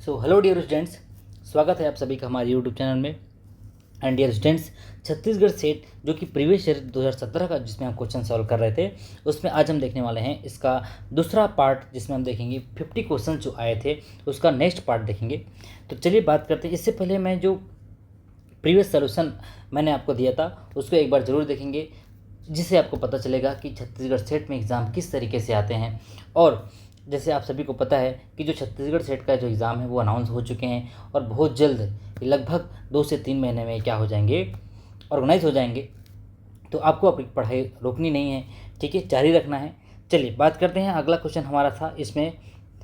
So hello dear students, स्वागत है आप सभी का हमारे यूट्यूब चैनल में। And dear students, Chhattisgarh SET जो कि प्रीवियस ईयर 2017 का जिसमें हम क्वेश्चन सॉल्व कर रहे थे, उसमें आज हम देखने वाले हैं इसका दूसरा पार्ट, जिसमें हम देखेंगे 50 क्वेश्चन जो आए थे उसका नेक्स्ट पार्ट देखेंगे। तो चलिए बात करते हैं। इससे पहले मैं जो प्रीवियस सोल्यूशन मैंने आपको दिया था उसको एक बार ज़रूर देखेंगे, जिससे आपको पता चलेगा कि छत्तीसगढ़ सेट में एग्ज़ाम किस तरीके से आते हैं। और जैसे आप सभी को पता है कि जो छत्तीसगढ़ सेट का जो एग्ज़ाम है वो अनाउंस हो चुके हैं और बहुत जल्द लगभग 2 से 3 महीने में क्या हो जाएंगे, ऑर्गेनाइज हो जाएंगे। तो आपको अपनी पढ़ाई रोकनी नहीं है, ठीक है, जारी रखना है। चलिए बात करते हैं। अगला क्वेश्चन हमारा था, इसमें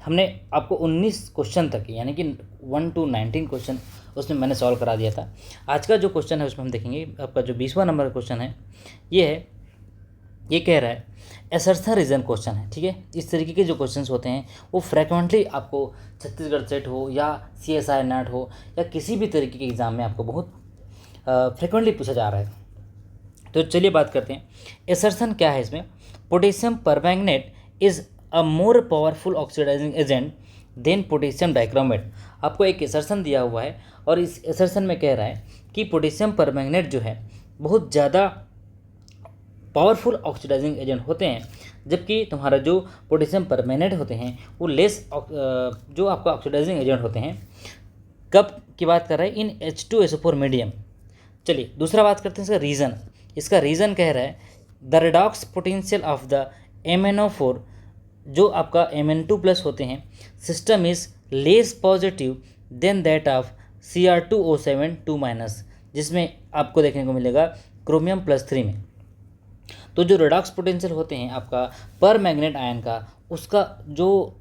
हमने आपको 19 क्वेश्चन तक यानी कि 1 to 19 क्वेश्चन उसमें मैंने सॉल्व करा दिया था। आज का जो क्वेश्चन है उसमें हम देखेंगे, आपका जो 20वां नंबर का क्वेश्चन है ये कह रहा है असर्शन रीजन क्वेश्चन है, ठीक है। इस तरीके के जो क्वेश्चंस होते हैं वो फ्रैक्वेंटली आपको छत्तीसगढ़ सेट हो या CSI नेट हो या किसी भी तरीके के एग्ज़ाम में आपको बहुत फ्रिक्वेंटली पूछा जा रहा है। तो चलिए बात करते हैं असर्शन क्या है। इसमें potassium permanganate is a more powerful oxidizing agent than potassium dichromate. आपको एक असर्शन दिया हुआ है और इस असर्शन में कह रहा है कि पोटेशियम परमैंगनेट जो है बहुत ज़्यादा पावरफुल ऑक्सीडाइजिंग एजेंट होते हैं, जबकि तुम्हारा जो पोटेशियम परमैंगनेट होते हैं वो लेस जो आपका ऑक्सीडाइजिंग एजेंट होते हैं। कब की बात कर रहे हैं? इन H2SO4 मीडियम। चलिए दूसरा बात करते हैं इसका रीज़न। इसका रीज़न कह रहा है the redox potential of the MnO4 जो आपका Mn2+ होते हैं system is less positive than that of Cr2O7 2-, जिसमें आपको देखने को मिलेगा क्रोमियम +3 में। तो जो रिडॉक्स पोटेंशियल होते हैं आपका पर मैग्नेट आयन का, उसका जो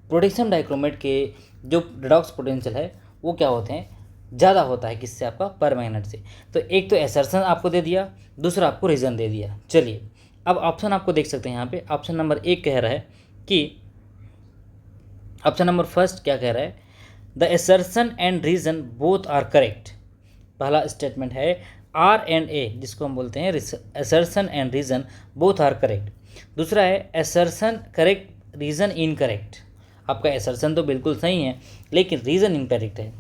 पोटेशियम डाइक्रोमेट के जो रिडॉक्स पोटेंशियल है वो क्या होते हैं, ज़्यादा होता है किससे, आपका पर मैग्नेट से। तो एक तो असर्शन आपको दे दिया, दूसरा आपको रीज़न दे दिया। चलिए अब ऑप्शन आपको देख सकते हैं यहाँ पे। ऑप्शन नंबर 1 कह रहा है कि ऑप्शन नंबर फर्स्ट क्या कह रहा है, the assertion and reason both are correct. पहला स्टेटमेंट है R&A, जिसको हम बोलते हैं assertion and reason both are correct. दूसरा है असर्शन करेक्ट रीज़न इनकरेक्ट। आपका असर्शन तो बिल्कुल सही है लेकिन रीज़न इनकरेक्ट है।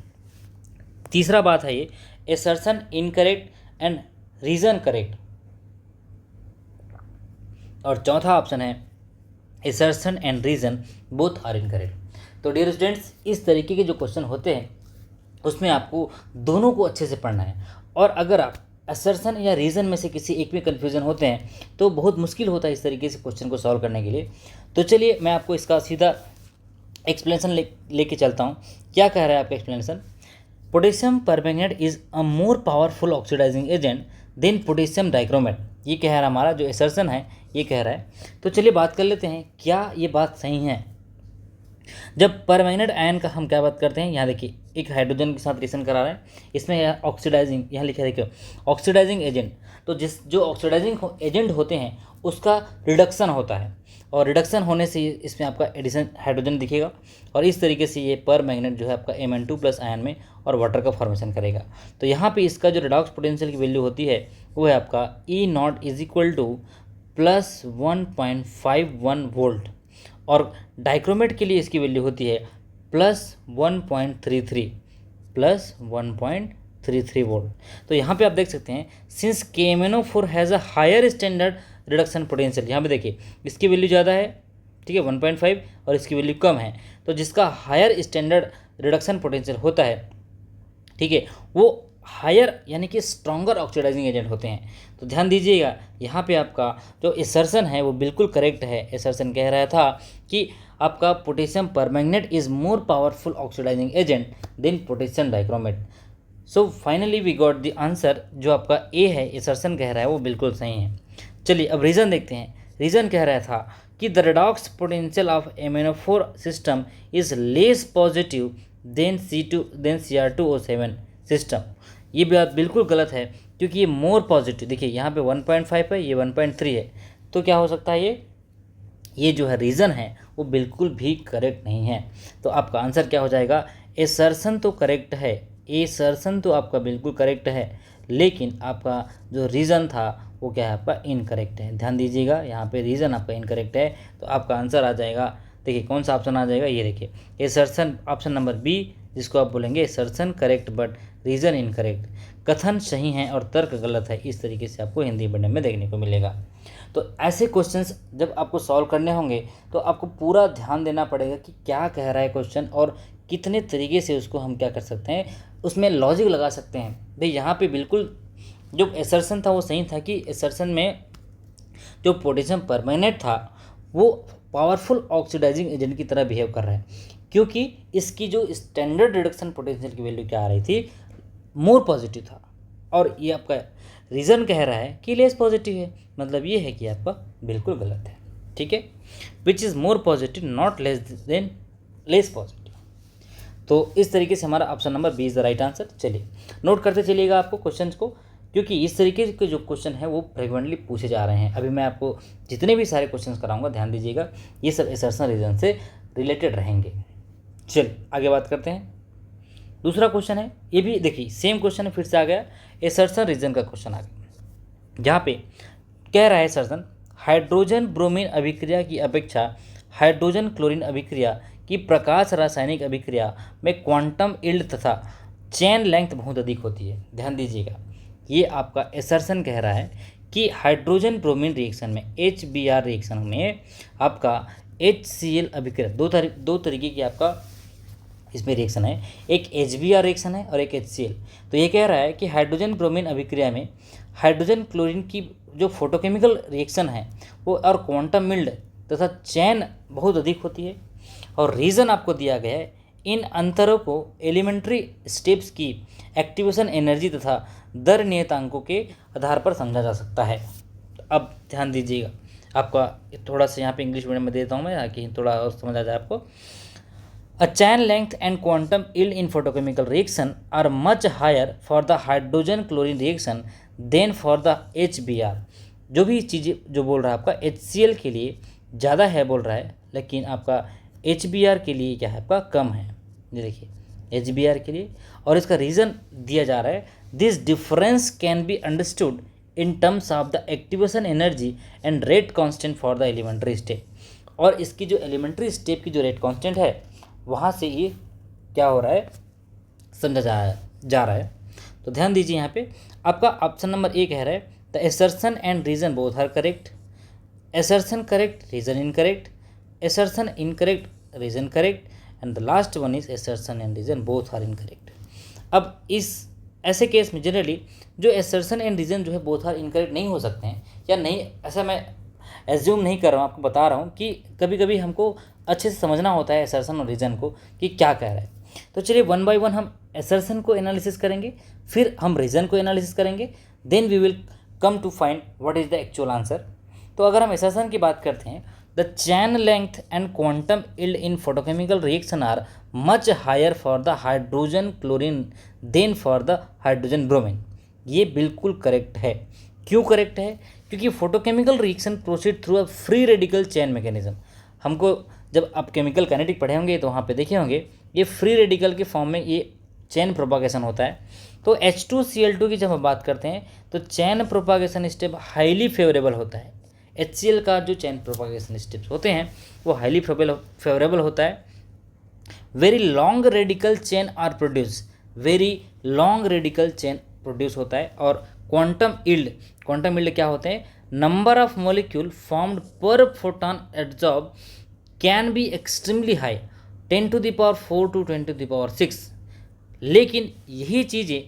तीसरा बात है ये assertion incorrect and reason correct. और चौथा ऑप्शन है assertion and reason both are incorrect. तो डियर स्टूडेंट्स, इस तरीके के जो क्वेश्चन होते हैं उसमें आपको दोनों को अच्छे से पढ़ना है। और अगर आप असर्शन या रीज़न में से किसी एक में कन्फ्यूज़न होते हैं तो बहुत मुश्किल होता है इस तरीके से क्वेश्चन को सॉल्व करने के लिए। तो चलिए मैं आपको इसका सीधा एक्सप्लेनेशन लेके चलता हूँ। क्या कह रहा है आपका explanation, potassium permanganate is a more powerful oxidizing agent than potassium dichromate. ये कह रहा है हमारा जो असर्शन है, ये कह रहा है। तो चलिए बात कर लेते हैं क्या ये बात सही है। जब परमैंगनेट आयन का हम क्या बात करते हैं, यहाँ देखिए एक हाइड्रोजन के साथ रिएक्शन करा रहे हैं, इसमें ऑक्सीडाइजिंग यहाँ लिखा है, देखिए ऑक्सीडाइजिंग एजेंट। तो जो ऑक्सीडाइजिंग एजेंट होते हैं उसका रिडक्शन होता है और रिडक्शन होने से इसमें आपका एडिशन हाइड्रोजन दिखेगा और इस तरीके से ये परमैंगनेट जो है आपका Mn2+ आयन में और वाटर का फॉर्मेशन करेगा। तो यहाँ पे इसका जो रिडॉक्स पोटेंशियल की वैल्यू होती है वो है आपका E0 = +1.51 वोल्ट और डाइक्रोमेट के लिए इसकी वैल्यू होती है +1.33 वोल्ट। तो यहाँ पे आप देख सकते हैं since KMnO4 has a higher standard reduction potential. यहाँ पे देखिए इसकी वैल्यू ज़्यादा है, ठीक है 1.5, और इसकी वैल्यू कम है। तो जिसका हायर स्टैंडर्ड रिडक्शन पोटेंशियल होता है, ठीक है, वो हायर यानी कि स्ट्रॉन्गर ऑक्सीडाइजिंग एजेंट होते हैं। तो ध्यान दीजिएगा यहाँ पे आपका जो असर्शन है वो बिल्कुल करेक्ट है। असर्शन कह रहा था कि आपका potassium permanganate is more powerful oxidizing agent than potassium dichromate. So finally we got the answer. जो आपका ए है असर्शन कह रहा है वो बिल्कुल सही है। चलिए अब रीज़न देखते हैं। रीज़न कह रहा था कि the redox potential of MnO4 system is less positive than Cr2O7 system. ये बात बिल्कुल गलत है क्योंकि ये मोर पॉजिटिव, देखिए यहाँ पे 1.5 है, ये 1.3 है। तो क्या हो सकता है, ये जो है रीज़न है वो बिल्कुल भी करेक्ट नहीं है। तो आपका आंसर क्या हो जाएगा, असर्शन तो करेक्ट है, असर्शन तो आपका बिल्कुल करेक्ट है, लेकिन आपका जो रीज़न था वो क्या है, आपका इनकरेक्ट है। ध्यान दीजिएगा यहाँ पे रीज़न आपका इनकरेक्ट है। तो आपका आंसर आ जाएगा देखिए कौन सा ऑप्शन आ जाएगा, ये देखिए एसर्शन ऑप्शन नंबर बी, जिसको आप बोलेंगे assertion correct but reason incorrect, कथन सही है और तर्क गलत है। इस तरीके से आपको हिंदी मीडियम में देखने को मिलेगा। तो ऐसे क्वेश्चंस जब आपको सॉल्व करने होंगे तो आपको पूरा ध्यान देना पड़ेगा कि क्या कह रहा है क्वेश्चन और कितने तरीके से उसको हम क्या कर सकते हैं, उसमें लॉजिक लगा सकते हैं। भाई यहाँ पे बिल्कुल जो एसर्शन था वो सही था कि एसर्शन में जो पोटेशियम परमैंगनेट था वो पावरफुल ऑक्सीडाइजिंग एजेंट की तरह बिहेव कर रहा है, क्योंकि इसकी जो स्टैंडर्ड रिडक्शन पोटेंशियल की वैल्यू क्या आ रही थी, मोर पॉजिटिव था। और ये आपका रीज़न कह रहा है कि लेस पॉजिटिव है, मतलब ये है कि आपका बिल्कुल गलत है। ठीक है, which is more positive not less than less positive. तो इस तरीके से हमारा option number B is the right answer. चलिए नोट करते चलिएगा आपको क्वेश्चंस को, क्योंकि इस तरीके के जो क्वेश्चन है वो फ्रिक्वेंटली पूछे जा रहे हैं। अभी मैं आपको जितने भी सारे क्वेश्चंस कराऊंगा ध्यान दीजिएगा, ये सब एसर्शन रीजन से रिलेटेड रहेंगे। चल आगे बात करते हैं। दूसरा क्वेश्चन है, ये भी देखिए सेम क्वेश्चन है, फिर से आ गया एसर्शन रीजन का क्वेश्चन आ गया, जहाँ पे कह रहा है एसर्शन हाइड्रोजन ब्रोमीन अभिक्रिया की अपेक्षा हाइड्रोजन क्लोरीन अभिक्रिया की प्रकाश रासायनिक अभिक्रिया में क्वांटम यील्ड तथा चेन लेंथ बहुत अधिक होती है। ध्यान दीजिएगा, ये आपका एसर्शन कह रहा है कि हाइड्रोजन ब्रोमीन रिएक्शन में HBr रिएक्शन में आपका HCl अभिक्रिया दो तरीके की आपका इसमें रिएक्शन है, एक HBr रिएक्शन है और एक HCl। तो ये कह रहा है कि हाइड्रोजन ब्रोमीन अभिक्रिया में हाइड्रोजन क्लोरीन की जो फोटोकेमिकल रिएक्शन है वो और क्वांटम यील्ड तथा चैन बहुत अधिक होती है। और रीज़न आपको दिया गया है, इन अंतरों को एलिमेंट्री स्टेप्स की एक्टिवेशन एनर्जी तथा दर नियतांकों के आधार पर समझा जा सकता है। अब ध्यान दीजिएगा, आपका थोड़ा सा यहाँ पे इंग्लिश मीडियम में देता हूँ मैं ताकि थोड़ा और समझ आ जाए आपको। A chain length and quantum yield in photochemical reaction are much higher for the hydrogen chlorine reaction than for the HBr। जो भी चीज़ें जो बोल रहा है आपका HCl के लिए ज़्यादा है बोल रहा है, लेकिन आपका HBr के लिए क्या है आपका कम है। ये देखिए HBr के लिए, और इसका रीज़न दिया जा रहा है, this difference can be understood in terms of the activation energy and rate constant for the elementary step. और इसकी जो एलिमेंट्री स्टेप की जो रेट कांस्टेंट है वहाँ से ये क्या हो रहा है समझा जा रहा है। तो ध्यान दीजिए यहाँ पे आपका ऑप्शन नंबर ए कह रहा है the assertion and reason both are correct, assertion correct reason incorrect, assertion incorrect reason correct, and the last one is assertion and reason both are incorrect. अब इस ऐसे केस में जनरली जो assertion and reason जो है both are incorrect नहीं हो सकते हैं, या नहीं, ऐसा मैं एज्यूम नहीं कर रहा हूँ, आपको बता रहा हूँ कि कभी कभी हमको अच्छे से समझना होता है एसर्शन और रीज़न को कि क्या कह रहा है। तो चलिए वन बाय वन हम एसर्शन को एनालिसिस करेंगे, फिर हम रीज़न को एनालिसिस करेंगे, then we will come to find what is the actual answer. तो अगर हम एसर्शन की बात करते हैं, the chain length and quantum yield in photochemical reaction are much higher for the hydrogen chlorine than for the hydrogen bromine. ये बिल्कुल correct है। क्यों करेक्ट है? क्योंकि photochemical reaction proceed through a free radical chain mechanism. हमको जब आप chemical kinetic पढ़े होंगे तो वहाँ पे देखे होंगे ये फ्री रेडिकल के फॉर्म में ये चैन प्रोपागेशन होता है। तो H2Cl2 की जब हम बात करते हैं तो चैन प्रोपागेशन स्टेप हाईली फेवरेबल होता है। HCl का जो चैन प्रोपागेशन स्टेप्स होते हैं वो हाईली फेवरेबल होता है। Very long radical chain are produce, very long radical chain produce होता है। और क्वांटम यील्ड क्या होते हैं? Number of molecule formed per photon absorb can be extremely high, 10⁴ to 10⁶। लेकिन यही चीज़ें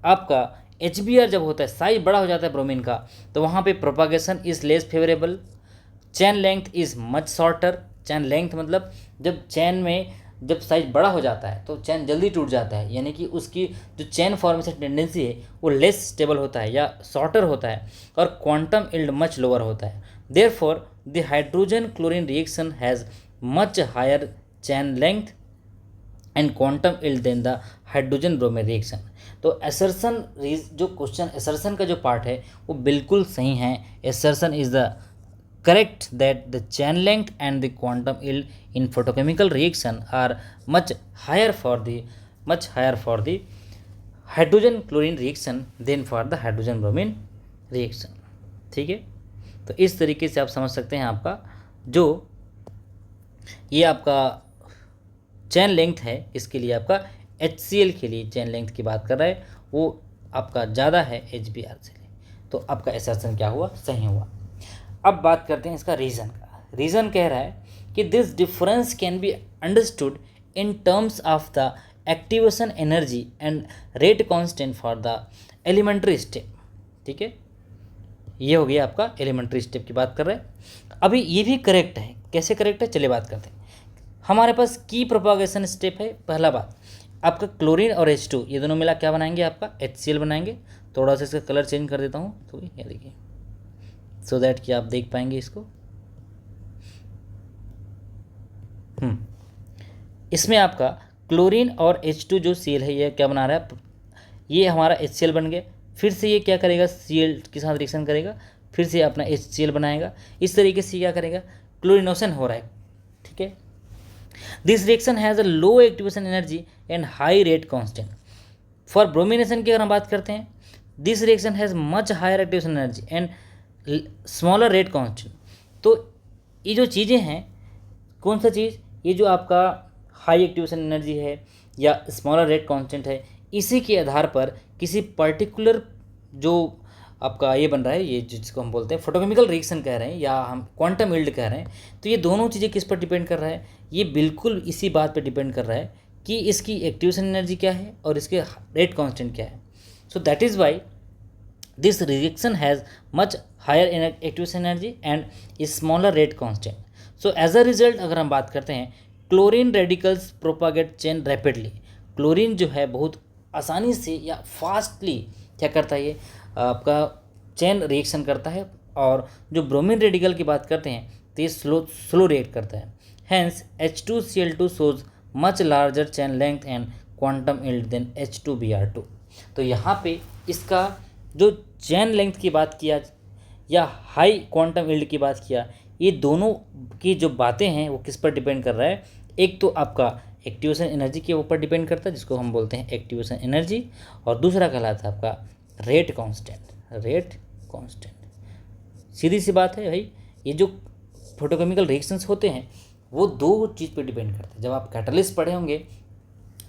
आपका HBr जब होता है, साइज बड़ा हो जाता है ब्रोमीन का, तो वहाँ पे propagation is less favourable, chain length is much shorter. Chain length मतलब जब चैन में जब साइज बड़ा हो जाता है तो चैन जल्दी टूट जाता है, यानी कि उसकी जो चैन फॉर्मेशन टेंडेंसी है वो लेस स्टेबल होता है या शॉर्टर होता है। और क्वांटम यील्ड मच लोअर होता है। Therefore the hydrogen chlorine reaction has much higher chain length and quantum yield than the hydrogen bromine reaction. तो एसर्शन जो क्वेश्चन एसर्शन का जो पार्ट है वो बिल्कुल सही है। Assertion is the correct that the chain length and the quantum yield in photochemical reaction are much higher for the hydrogen chlorine reaction than for the hydrogen bromine reaction। ठीक है, तो इस तरीके से आप समझ सकते हैं आपका जो ये आपका चेन लेंथ है, इसके लिए आपका HCl के लिए चेन लेंथ की बात कर रहा है, वो आपका ज़्यादा है HBr से। तो आपका असर्शन क्या हुआ, सही हुआ। अब बात करते हैं इसका रीज़न का। रीज़न कह रहा है कि this difference can be understood in terms of the activation energy and rate constant for the elementary step. ठीक है, ये हो गया आपका एलिमेंट्री स्टेप की बात कर रहे हैं। अभी ये भी करेक्ट है, कैसे करेक्ट है चलिए बात करते हैं। हमारे पास की प्रोपागेशन स्टेप है। पहला बात, आपका क्लोरीन और H2 ये दोनों मिला क्या बनाएंगे, आपका HCl बनाएंगे। थोड़ा सा इसका कलर चेंज कर देता हूँ, तो ये देखिए, सो दैट कि आप देख पाएंगे इसको। इसमें आपका क्लोरीन और H2 जो Cl है ये क्या बना रहा है, ये हमारा HCl बन गया। फिर से ये क्या करेगा, Cl के साथ रिएक्शन करेगा, फिर से अपना HCl बनाएगा। इस तरीके से क्या करेगा, क्लोरिनेशन हो रहा है। ठीक है, this reaction has a low activation energy and high rate constant. For bromination की अगर हम बात करते हैं, this reaction has much higher activation energy and smaller rate constant. तो ये जो चीज़ें हैं, कौन सा चीज़, ये जो आपका हाई एक्टिवेशन एनर्जी है या स्मॉलर रेट कांस्टेंट है, इसी के आधार पर किसी पर्टिकुलर जो आपका ये बन रहा है, ये जिसको हम बोलते हैं फोटोकेमिकल रिएक्शन कह रहे हैं या हम क्वांटम यील्ड कह रहे हैं, तो ये दोनों चीज़ें किस पर डिपेंड कर रहा है, ये बिल्कुल इसी बात पर डिपेंड कर रहा है कि इसकी एक्टिवेशन एनर्जी क्या है और इसके रेट कांस्टेंट क्या है। So that is why this reaction has much higher activation energy and smaller rate constant. So as a result अगर हम बात करते हैं, chlorine radicals propagate chain rapidly. Chlorine जो है बहुत आसानी से या फास्टली क्या करता है, ये आपका चेन रिएक्शन करता है। और जो ब्रोमीन रेडिकल की बात करते हैं तो ये स्लो रिएक्ट करता है। Hence H2Cl2 shows much larger chain length and quantum yield than H2Br2। तो यहाँ पे इसका जो चेन लेंथ की बात किया या हाई क्वांटम यील्ड की बात किया, ये दोनों की जो बातें हैं वो किस पर डिपेंड कर रहा है, एक तो आपका एक्टिवेशन एनर्जी के ऊपर डिपेंड करता है जिसको हम बोलते हैं एक्टिवेशन एनर्जी, और दूसरा कहलाता है आपका रेट कांस्टेंट। रेट कांस्टेंट सीधी सी बात है भाई, ये जो फोटोकेमिकल रिएक्शंस होते हैं वो दो चीज़ पे डिपेंड करते हैं। जब आप कैटलिस्ट पढ़े होंगे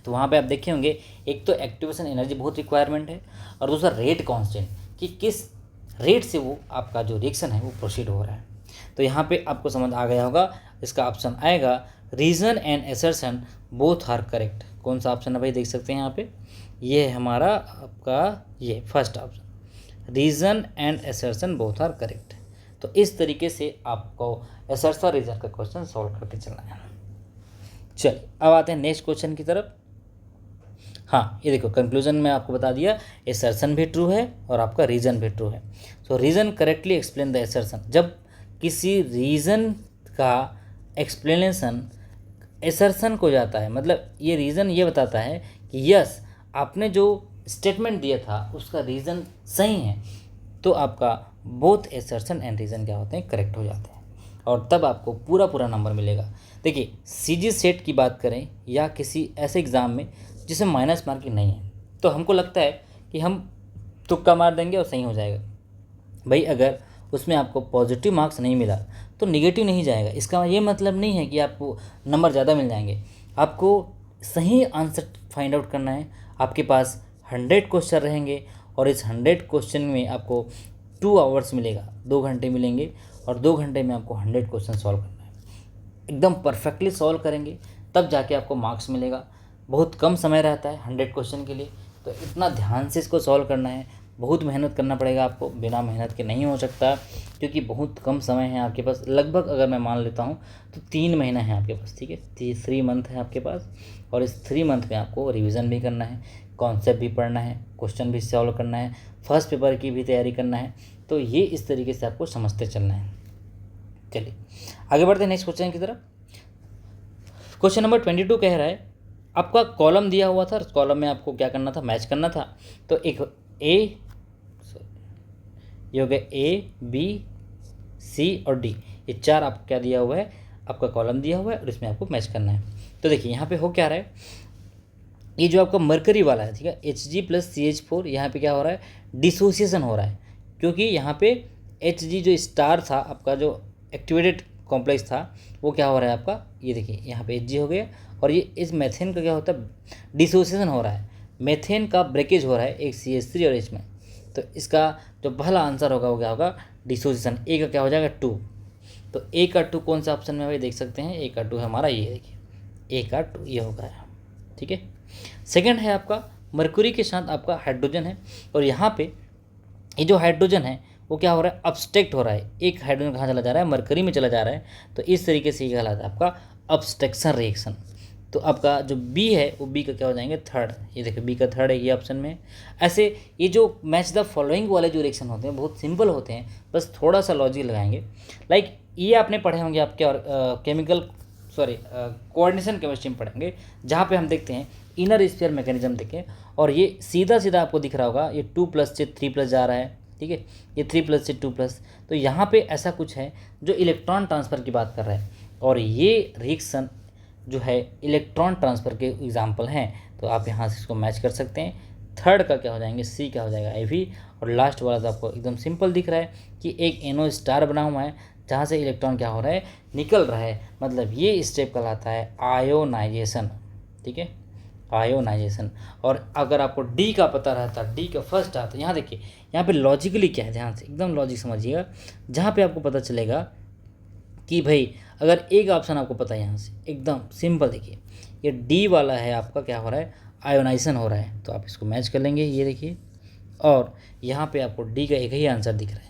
तो वहाँ पे आप देखे होंगे, एक तो एक्टिवेशन एनर्जी बहुत रिक्वायरमेंट है और दूसरा रेट कांस्टेंट कि किस रेट से वो आपका जो रिएक्शन है वो प्रोसीड हो रहा है। तो यहाँ पे आपको समझ आ गया होगा, इसका ऑप्शन आएगा reason and assertion both are correct. कौन सा ऑप्शन है भाई, देख सकते हैं यहाँ पे, ये है हमारा आपका ये first option, reason and assertion both are correct. तो इस तरीके से आपको असर्शन और रीज़न का क्वेश्चन सॉल्व करके चलना है। चलिए अब आते हैं नेक्स्ट क्वेश्चन की तरफ। हाँ, ये देखो कंक्लूजन में आपको बता दिया असर्शन भी ट्रू है और आपका रीज़न भी ट्रू है। सो reason correctly explain the assertion. जब किसी रीज़न का एक्सप्लेनेशन असर्शन को जाता है, मतलब ये रीज़न ये बताता है कि यस आपने जो स्टेटमेंट दिया था उसका रीज़न सही है, तो आपका बोथ असर्शन एंड रीज़न क्या होते हैं, करेक्ट हो जाते हैं और तब आपको पूरा नंबर मिलेगा। देखिए CG सेट की बात करें या किसी ऐसे एग्ज़ाम में जिसमें माइनस मार्किंग नहीं है, तो हमको लगता है कि हम तुक्का मार देंगे और सही हो जाएगा। भाई अगर उसमें आपको पॉजिटिव मार्क्स नहीं मिला तो निगेटिव नहीं जाएगा। इसका ये मतलब नहीं है कि आपको नंबर ज़्यादा मिल जाएंगे। आपको सही आंसर फाइंड आउट करना है। आपके पास 100 क्वेश्चन रहेंगे और इस 100 क्वेश्चन में आपको 2 आवर्स मिलेगा, 2 घंटे मिलेंगे और 2 घंटे में आपको 100 क्वेश्चन सॉल्व करना है। एकदम परफेक्टली सॉल्व करेंगे तब जाके आपको मार्क्स मिलेगा। बहुत कम समय रहता है 100 क्वेश्चन के लिए, तो इतना ध्यान से इसको सॉल्व करना है। बहुत मेहनत करना पड़ेगा आपको, बिना मेहनत के नहीं हो सकता क्योंकि बहुत कम समय है आपके पास। लगभग अगर मैं मान लेता हूँ तो 3 महीना है आपके पास, ठीक है, 3 मंथ है आपके पास। और इस 3 मंथ में आपको रिवीजन भी करना है, कॉन्सेप्ट भी पढ़ना है, क्वेश्चन भी सॉल्व करना है, फर्स्ट पेपर की भी तैयारी करना है। तो ये इस तरीके से आपको समझते चलना है। चलिए आगे बढ़ते हैं नेक्स्ट क्वेश्चन की तरफ। क्वेश्चन नंबर 22 कह रहा है आपका कॉलम दिया हुआ था, कॉलम में आपको क्या करना था, मैच करना था। तो एक ये हो गया A, B, C और D, ये 4 आपको क्या दिया हुआ है, आपका कॉलम दिया हुआ है और इसमें आपको मैच करना है। तो देखिए यहाँ पे हो क्या रहा है, ये जो आपका मरकरी वाला है, ठीक है, Hg + CH4, यहाँ पे क्या हो रहा है, डिसोसिएशन हो रहा है। क्योंकि यहाँ पे Hg जो स्टार था आपका, जो एक्टिवेटेड कॉम्प्लेक्स था, वो क्या हो रहा है, आपका ये देखिए यहाँ पे Hg हो गया, और ये इस मेथेन का क्या होता है, डिसोसिएशन हो रहा है, मेथेन का ब्रेकेज हो रहा है एक CH3 और H में। तो इसका जो पहला आंसर होगा वो क्या होगा, डिसोसिएशन। ए का क्या हो जाएगा 2। तो ए का 2 कौन सा ऑप्शन में भाई देख सकते हैं, ए का 2 हमारा ये देखिए, ए का 2 ये होगा, ठीक है। सेकंड है आपका मरकुरी के साथ आपका हाइड्रोजन है, और यहाँ पे ये जो हाइड्रोजन है वो क्या हो रहा है, अब्स्ट्रैक्ट हो रहा है। एक हाइड्रोजन कहाँ चला जा रहा है, मरकरी में चला जा रहा है। तो इस तरीके से ये कहलाता है आपका अब्स्ट्रैक्शन रिएक्शन। तो आपका जो बी है वो बी का क्या हो जाएंगे, थर्ड। ये देखिए बी का थर्ड है ये ऑप्शन में। ऐसे ये जो मैच द फॉलोइंग वाले जो रिएक्शन होते हैं बहुत सिंपल होते हैं, बस थोड़ा सा लॉजिक लगाएंगे। लाइक ये आपने पढ़े होंगे आपके और केमिकल कोऑर्डिनेशन केमिस्ट्री में पढ़ेंगे, जहाँ पे हम देखते हैं इनर स्फीयर मैकेनिज्म देखें, और ये सीधा सीधा आपको दिख रहा होगा, ये 2+ से 3+ जा रहा है, ठीक है, ये 3+ से 2+। तो यहाँ पे ऐसा कुछ है जो इलेक्ट्रॉन ट्रांसफ़र की बात कर रहा है, और ये रिएक्शन जो है इलेक्ट्रॉन ट्रांसफ़र के एग्जाम्पल हैं। तो आप यहाँ से इसको मैच कर सकते हैं। थर्ड का क्या हो जाएंगे, सी का हो जाएगा IV, और लास्ट वाला तो आपको एकदम सिंपल दिख रहा है कि एक NO स्टार बना हुआ है जहाँ से इलेक्ट्रॉन क्या हो रहा है, निकल रहा है। मतलब ये स्टेप कहलाता है आयोनाइजेशन, ठीक है, आयोनाइजेशन। और अगर आपको डी का पता रहता, डी का फर्स्ट आता, यहाँ देखिए यहाँ पे लॉजिकली क्या है, ध्यान से एकदम लॉजिक समझिएगा, जहाँ पे आपको पता चलेगा कि भाई अगर एक ऑप्शन आपको पता है यहाँ से एकदम सिंपल, देखिए ये डी वाला है आपका क्या हो रहा है, आयोनाइजेशन हो रहा है। तो आप इसको मैच कर लेंगे, ये देखिए, और यहाँ पे आपको डी का एक ही आंसर दिख रहा है।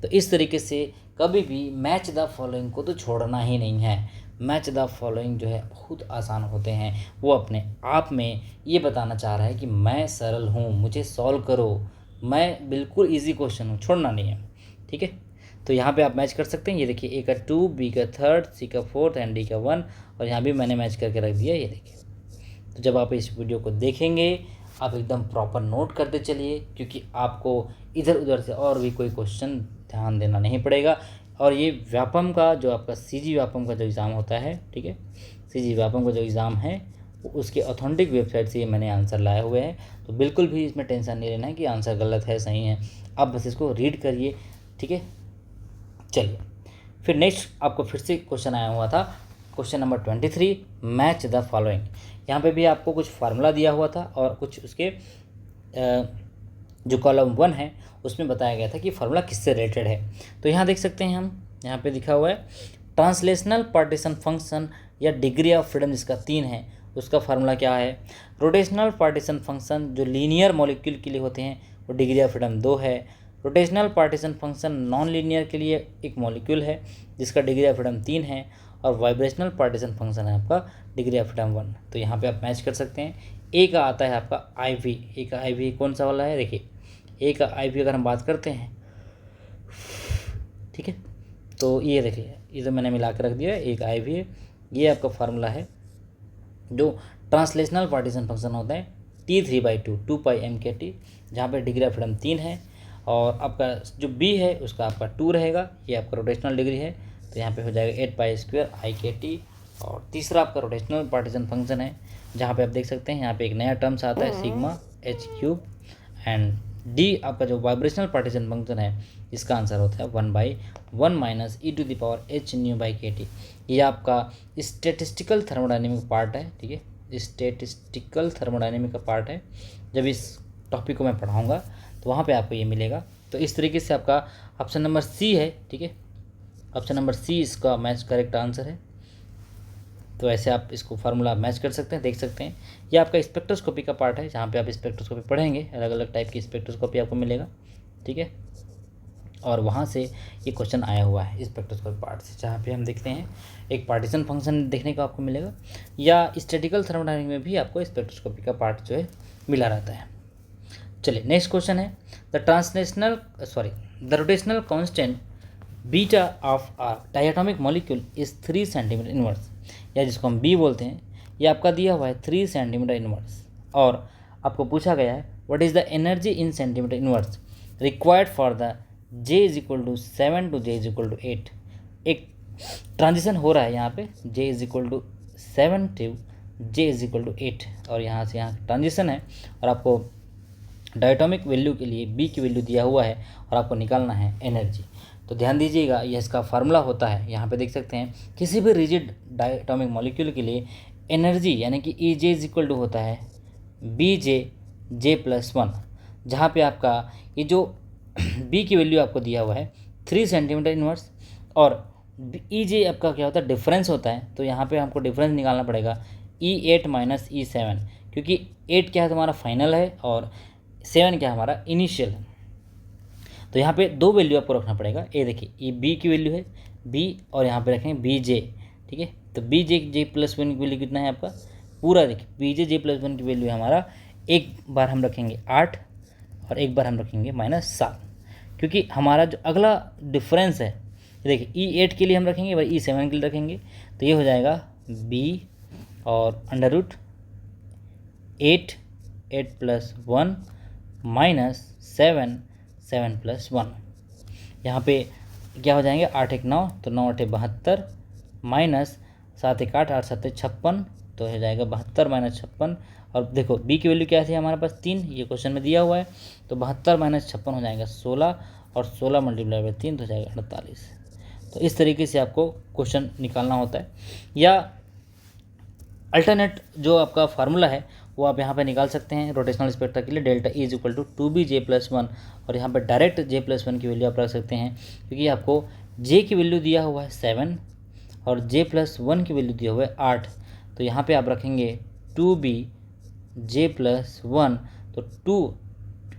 तो इस तरीके से कभी भी मैच द फॉलोइंग को तो छोड़ना ही नहीं है। मैच द फॉलोइंग जो है बहुत आसान होते हैं, वो अपने आप में ये बताना चाह रहा है कि मैं सरल हूँ, मुझे सॉल्व करो, मैं बिल्कुल इजी क्वेश्चन हूँ, छोड़ना नहीं है, ठीक है। तो यहाँ पे आप मैच कर सकते हैं। ये देखिए ए का 2, बी का 3, सी का 4 एंड डी का 1, और यहाँ भी मैंने मैच करके रख दिया, ये देखिए। तो जब आप इस वीडियो को देखेंगे आप एकदम प्रॉपर नोट करते चलिए, क्योंकि आपको इधर उधर से और भी कोई क्वेश्चन ध्यान देना नहीं पड़ेगा। और ये व्यापम का जो आपका CG व्यापम का जो एग्ज़ाम होता है, ठीक है, CG व्यापम का जो एग्ज़ाम है वो उसके ऑथेंटिक वेबसाइट से ये मैंने आंसर लाए हुए हैं। तो बिल्कुल भी इसमें टेंशन नहीं लेना है कि आंसर गलत है सही है, आप बस इसको रीड करिए, ठीक है। चलिए फिर नेक्स्ट आपको फिर से क्वेश्चन आया हुआ था, question number 23, match the following. यहाँ पे भी आपको कुछ फार्मूला दिया हुआ था और कुछ उसके जो कॉलम 1 है उसमें बताया गया था कि फार्मूला किससे रिलेटेड है। तो यहाँ देख सकते हैं हम, यहाँ पे लिखा हुआ है ट्रांसलेशनल पार्टीशन फंक्शन या डिग्री ऑफ फ्रीडम जिसका 3 है उसका फार्मूला क्या है। रोटेशनल पार्टीशन फंक्शन जो लीनियर मॉलिक्यूल के लिए होते हैं वो डिग्री ऑफ फ्रीडम 2 है। Rotational partition function non linear के लिए एक मॉलिक्यूल है जिसका डिग्री ऑफ फ्रीडम 3 है, और वाइब्रेशनल पार्टीशन फंक्शन है आपका डिग्री ऑफ फ्रीडम 1। तो यहाँ पे आप मैच कर सकते हैं। ए का आता है आपका IV, ए का IV कौन सा वाला है, देखिए ए का IV अगर हम बात करते हैं, ठीक है, तो ये देखिए ये तो मैंने मिला कर रख दिया है, ए का IV है, ये आपका फार्मूला है जो ट्रांसलेशनल पार्टीशन फंक्शन होता है T3/2 2πmkt, जहाँ पे डिग्री ऑफ फ्रीडम 3 है, और आपका जो B है उसका आपका 2 रहेगा, ये आपका रोटेशनल डिग्री है, तो यहाँ पे हो जाएगा 8π² IKT। और तीसरा आपका रोटेशनल पार्टीशन फंक्शन है, जहाँ पे आप देख सकते हैं यहाँ पे एक नया टर्म्स आता है सिग्मा H3, एंड D आपका जो वाइब्रेशनल पार्टीशन फंक्शन है इसका आंसर होता है 1/1 - e⁻h⁻kt। ये आपका स्टैटिस्टिकल थर्मोडायनेमिक पार्ट है, ठीक है, स्टैटिस्टिकल थर्मोडायनेमिक का पार्ट है। जब इस टॉपिक को मैं पढ़ाऊँगा तो वहाँ पे आपको ये मिलेगा। तो इस तरीके से आपका ऑप्शन नंबर C है, ठीक है, ऑप्शन नंबर C इसका मैच करेक्ट आंसर है। तो ऐसे आप इसको फार्मूला मैच कर सकते हैं, देख सकते हैं। ये आपका स्पेक्ट्रोस्कोपी का पार्ट है, जहाँ पे आप स्पेक्ट्रोस्कोपी पढ़ेंगे, अलग अलग टाइप की स्पेक्ट्रोस्कोपी आपको मिलेगा, ठीक है, और वहाँ से ये क्वेश्चन आया हुआ है स्पेक्ट्रोस्कोपी पार्ट से, जहाँ पे हम देखते हैं एक पार्टीशन फंक्शन देखने को आपको मिलेगा, या स्टैटिकल थर्मोडायनेमिक में भी आपको स्पेक्ट्रोस्कोपी का पार्ट जो है मिला रहता है। चलिए नेक्स्ट क्वेश्चन है the rotational constant beta of a diatomic molecule is 3 cm inverse, या जिसको हम B बोलते हैं, ये आपका दिया हुआ है 3 cm इनवर्स, और आपको पूछा गया है what is the energy in centimetre inverse required for the J = 7 to J = 8। एक ट्रांजिशन हो रहा है यहाँ पे, J = 7 to J = 8, और यहाँ से यहाँ ट्रांजिशन है, और आपको डायटोमिक वैल्यू के लिए B की वैल्यू दिया हुआ है और आपको निकालना है एनर्जी। तो ध्यान दीजिएगा, यह इसका फार्मूला होता है, यहाँ पे देख सकते हैं किसी भी रिजिड डायटोमिक मॉलिक्यूल के लिए एनर्जी यानी कि ई जे इज इक्वल टू होता है बी जे प्लस 1, जहाँ पे आपका ये जो बी की वैल्यू आपको दिया हुआ है 3 सेंटीमीटर इनवर्स और ई जे आपका क्या होता है डिफरेंस होता है, तो यहाँ पे हमको डिफरेंस निकालना पड़ेगा E8 माइनस E7, क्योंकि 8 क्या है तुम्हारा फाइनल है और 7 क्या है हमारा इनिशियल है। तो यहाँ पे दो वैल्यू आपको रखना पड़ेगा, ये देखिए ये बी की वैल्यू है बी और यहाँ पे रखेंगे बी जे, ठीक है। तो बी जे प्लस 1 की वैल्यू कितना है आपका पूरा, देखिए बी जे प्लस 1 की वैल्यू है हमारा, एक बार हम रखेंगे 8 और एक बार हम रखेंगे -7, क्योंकि हमारा जो अगला डिफरेंस है देखिए E8 के लिए हम रखेंगे भाई E7 के लिए रखेंगे, तो ये हो जाएगा बी और under root 8 plus 1 minus 7 plus 1, यहाँ पे क्या हो जाएंगे 8 1 9, तो 9 8 72 माइनस 7 1 8 8 7 56, तो हो जाएगा 72 माइनस 56। और देखो बी की वैल्यू क्या थी हमारे पास 3, ये क्वेश्चन में दिया हुआ है, तो 72 माइनस 56 हो जाएगा 16 और 16 मल्टीप्लाई बाई 3 तो हो जाएगा 48। तो इस तरीके से आपको क्वेश्चन निकालना होता है, या अल्टरनेट जो आपका फार्मूला है वो आप यहाँ पे निकाल सकते हैं रोटेशनल स्पेक्ट्रा के लिए, delta E is equal to 2b plus 1, और यहाँ पे डायरेक्ट j+1 की वैल्यू आप रख सकते हैं, क्योंकि आपको j की वैल्यू दिया हुआ है 7 और j+1 की वैल्यू दिया हुआ है 8, तो यहाँ पे आप रखेंगे 2b j+1, तो 2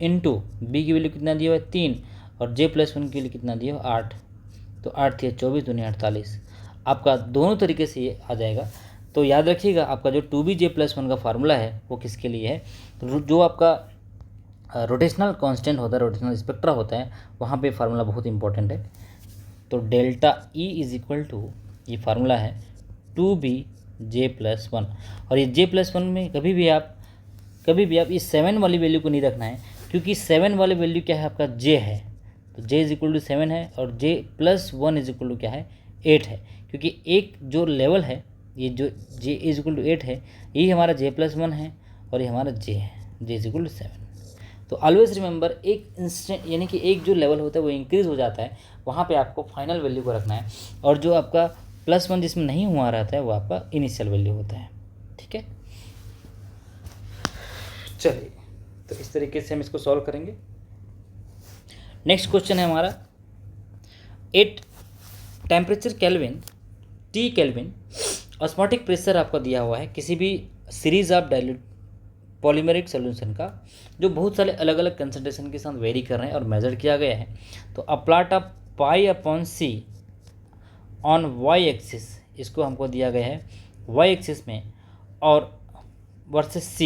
इंटू बी की वैल्यू कितना दिया हुआ है 3 और j+1 की वैल्यू कितना दिया हुआ 8, तो 8 थी 24 दूनी 48, आपका दोनों तरीके से ये आ जाएगा। तो याद रखिएगा आपका जो 2b+1 का फार्मूला है वो किसके लिए है, तो जो आपका रोटेशनल कांस्टेंट होता है, रोटेशनल स्पेक्ट्रा होता है, वहाँ पे फार्मूला बहुत इंपॉर्टेंट है। तो delta E is equal to, ये फार्मूला है 2b+1, और ये j+1 में कभी भी आप इस 7 वाली वैल्यू को नहीं रखना है, क्योंकि 7 वाली वैल्यू क्या है आपका j है, तो j इज इक्वल टू 7 है और j+1 इज इक्वल टू क्या है 8 है, क्योंकि एक जो लेवल है ये जो j इज इक्वल टू 8 है यही हमारा j+1 है और ये हमारा j है, j इज इक्वल टू 7। तो ऑलवेज रिमेंबर एक इंस्टेंट यानी कि एक जो लेवल होता है वो इंक्रीज़ हो जाता है, वहाँ पे आपको फाइनल वैल्यू को रखना है, और जो आपका +1 जिसमें नहीं हुआ रहता है वो आपका इनिशियल वैल्यू होता है, ठीक है। चलिए, तो इस तरीके से हम इसको सॉल्व करेंगे। नेक्स्ट क्वेश्चन है हमारा, at temperature kelvin T kelvin osmotic pressure आपका दिया हुआ है किसी भी series of dilute polymeric solution का, जो बहुत सारे अलग अलग कंसंट्रेशन के साथ वेरी कर रहे हैं और मेजर किया गया है। तो a plot of π/c on Y axis, इसको हमको दिया गया है वाई एक्सिस में, और वर्सेस c,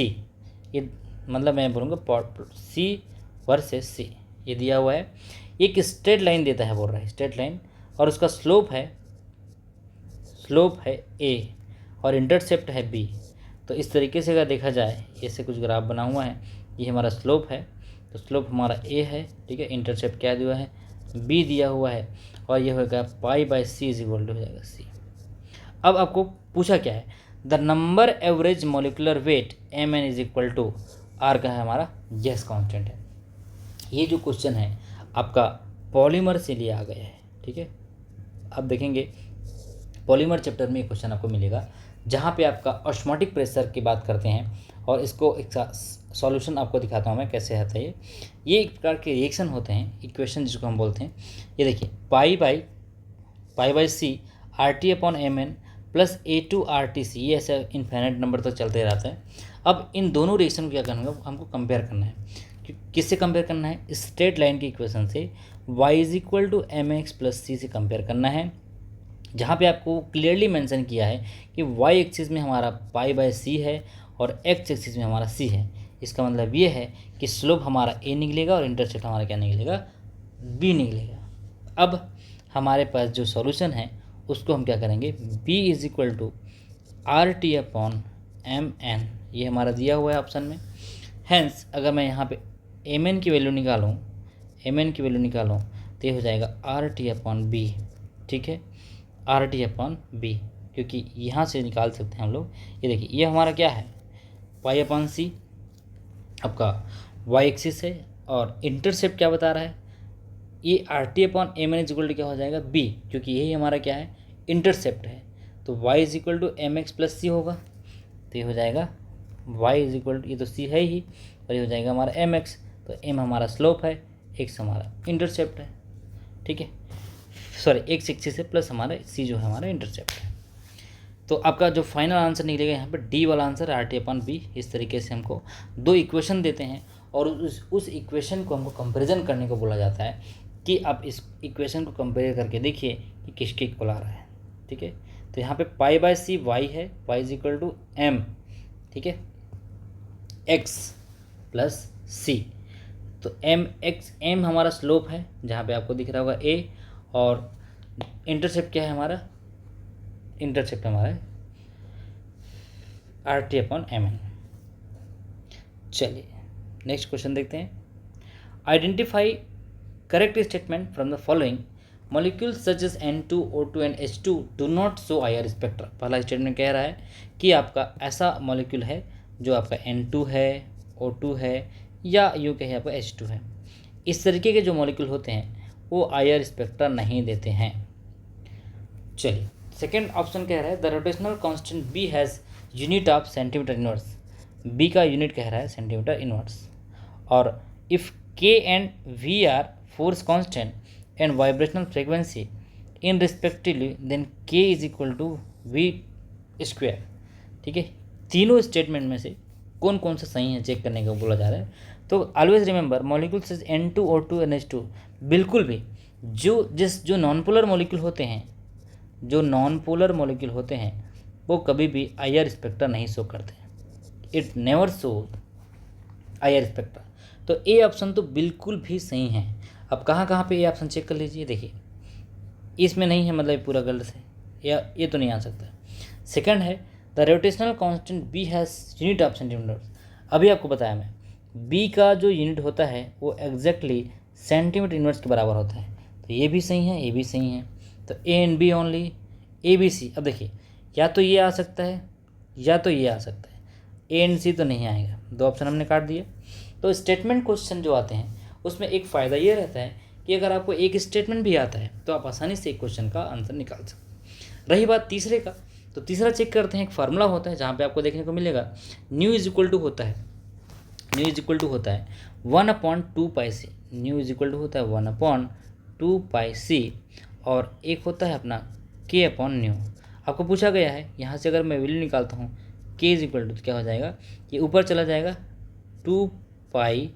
ये मतलब मैं बोलूँगा c वर्सेस c ये दिया हुआ है, एक स्ट्रेट लाइन देता है, बोल रहा है स्ट्रेट लाइन, और उसका स्लोप है a और इंटरसेप्ट है b। तो इस तरीके से अगर देखा जाए, ऐसे कुछ ग्राफ बना हुआ है, ये हमारा स्लोप है, तो स्लोप हमारा a है, ठीक है, इंटरसेप्ट क्या दिया हुआ है b दिया हुआ है, और ये होगा π/c इज इक्वल टू हो जाएगा c। अब आपको पूछा क्या है, the number average molecular weight mn is equal to r का है हमारा गैस कांस्टेंट है। ये जो क्वेश्चन है आपका पॉलीमर से लिया गया है, ठीक है। अब देखेंगे पॉलीमर चैप्टर में एक क्वेश्चन आपको मिलेगा जहाँ पे आपका ऑस्मोटिक प्रेशर की बात करते हैं, और इसको एक सॉल्यूशन आपको दिखाता हूँ मैं कैसे आता है। ये एक प्रकार के रिएक्शन होते हैं, इक्वेशन जिसको हम बोलते हैं। ये देखिए π/c RT/mn प्लस A2RTC, ये ऐसा इन्फिनिट नंबर तक चलते रहता है। अब इन दोनों रिएक्शन को क्या करना है, हमको कंपेयर करना है। किससे कंपेयर करना है, स्ट्रेट लाइन की इक्वेशन से y is equal to mx plus c से कंपेयर करना है, जहाँ पे आपको क्लियरली मेंशन किया है कि y एक्सिस में हमारा π/c है और x एक्सिस में हमारा c है। इसका मतलब ये है कि स्लोप हमारा a निकलेगा और इंटरसेप्ट हमारा क्या निकलेगा b निकलेगा। अब हमारे पास जो सॉल्यूशन है उसको हम क्या करेंगे, b is equal to RT/mn, ये हमारा दिया हुआ है ऑप्शन में। हैंस अगर मैं यहाँ पे mn की वैल्यू निकालूँ तो ये हो जाएगा RT/b, ठीक है, RT/b, क्योंकि यहाँ से निकाल सकते हैं हम लोग। ये देखिए ये हमारा क्या है π/c आपका y एक्सिस है, और इंटरसेप्ट क्या बता रहा है, ये RT/mn क्या हो जाएगा b, क्योंकि यही हमारा क्या है इंटरसेप्ट है। तो y mx + c होगा, तो ये हो जाएगा y ये तो c है ही, और ये हो जाएगा हमारा mx। तो m हमारा स्लोप है, x हमारा इंटरसेप्ट है, ठीक है, सॉरी x एक्सिस से प्लस हमारा c जो है हमारा इंटरसेप्ट है। तो आपका जो फाइनल आंसर निकलेगा यहाँ पे डी वाला आंसर RT/b। इस तरीके से हमको दो इक्वेशन देते हैं और उस इक्वेशन को हमको कंपैरिजन करने को बोला जाता है कि आप इस इक्वेशन को कंपेयर करके देखिए कि किसके इक्वल आ रहा है, ठीक है। तो यहाँ पे π/c y है, y = m, ठीक है, x + c। तो m हमारा स्लोप है जहाँ पे आपको दिख रहा होगा a, और इंटरसेप्ट क्या है हमारा, इंटरसेप्ट हमारा है RT/mn। चलिए नेक्स्ट क्वेश्चन देखते हैं। Identify correct statement from the following molecules such as N2, O2 and H2 do not show IR spectra. पहला स्टेटमेंट कह रहा है कि आपका ऐसा मॉलिक्यूल है जो आपका N2 है, O2 है, या यूँ कहे आपका H2 है। इस तरीके के जो मॉलिक्यूल होते हैं वो IR स्पेक्ट्रा नहीं देते हैं। चलिए सेकेंड ऑप्शन कह रहा है the rotational constant B has unit of centimetre inverse. B का यूनिट कह रहा है सेंटीमीटर इनवर्स। और if K and V are force constant and vibrational frequency in respectively then K = V²। ठीक है, तीनों स्टेटमेंट में से कौन कौन सा सही है चेक करने का बोला जा रहा है। तो always remember molecules is N2, O2 and H2। बिल्कुल भी जो नॉन पोलर मॉलिक्यूल होते हैं, जो नॉन पोलर मॉलिक्यूल होते हैं वो कभी भी IR स्पेक्ट्रा नहीं शो करते। It never show IR spectra. तो ए ऑप्शन तो बिल्कुल भी सही है। अब कहाँ कहाँ पे ये ऑप्शन चेक कर लीजिए, देखिए इसमें नहीं है, मतलब पूरा गलत है, या ये तो नहीं आ सकता। सेकंड है the rotational constant B has unit of centimetre. अभी आपको बताया मैं, B का जो यूनिट होता है वो एग्जैक्टली सेंटीमीटर इनवर्स के बराबर होता है। तो ये भी सही है, ये भी सही है। तो A and B only, ABC। अब देखिए या तो ये आ सकता है या तो ये आ सकता है, A एंड C तो नहीं आएगा। दो ऑप्शन हमने काट दिए। तो स्टेटमेंट क्वेश्चन जो आते हैं उसमें एक फ़ायदा ये रहता है कि अगर आपको एक स्टेटमेंट भी आता है तो आप आसानी से एक क्वेश्चन का आंसर निकाल सकते। रही बात तीसरे का, तो तीसरा चेक करते हैं। एक फार्मूला होता है जहाँ पे आपको देखने को मिलेगा न्यू इज इक्वल टू होता है 1/2πc। New is equal to होता है 1/2πc, और एक होता है अपना K/न्यू। आपको पूछा गया है यहाँ से अगर मैं वैल्यू निकालता हूँ K इज इक्वल टू क्या हो जाएगा, ये ऊपर चला जाएगा 2πc